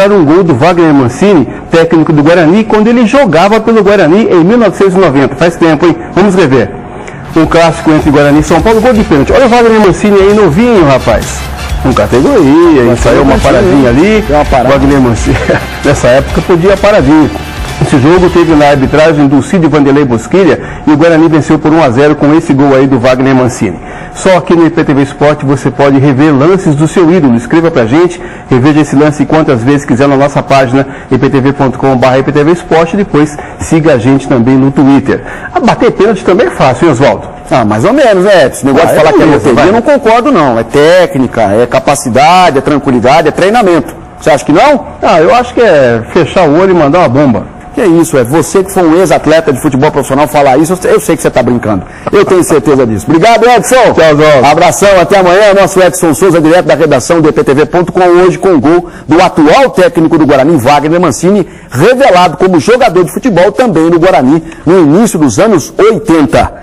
Um gol do Wagner Mancini, técnico do Guarani, quando ele jogava pelo Guarani em 1990. Faz tempo, hein? Vamos rever. Um clássico entre Guarani e São Paulo, gol de pênalti. Olha o Wagner Mancini aí, novinho, rapaz. Com categoria, ensaiou uma paradinha ali. Wagner Mancini, nessa época, podia paradinha. Esse jogo teve na arbitragem do Cid Vanderlei Bosquilha e o Guarani venceu por 1-0 com esse gol aí do Wagner Mancini. Só aqui no IPTV Esporte você pode rever lances do seu ídolo. Escreva pra gente, reveja esse lance quantas vezes quiser na nossa página iptv.com/IPTV Esporte e depois siga a gente também no Twitter. Bater pênalti também é fácil, hein, Oswaldo? Mais ou menos, né? Esse negócio de falar que é loteria, eu não concordo não. É técnica, é capacidade, é tranquilidade, é treinamento. Você acha que não? Eu acho que é fechar o olho e mandar uma bomba. Que isso, é você que foi um ex-atleta de futebol profissional falar isso, eu sei que você está brincando. Eu tenho certeza disso. Obrigado, Edson. Tchau, Zó. Abração, até amanhã. Nosso Edson Souza, direto da redação do IPTV.com, hoje com o gol do atual técnico do Guarani, Wagner Mancini, revelado como jogador de futebol também no Guarani, no início dos anos 80.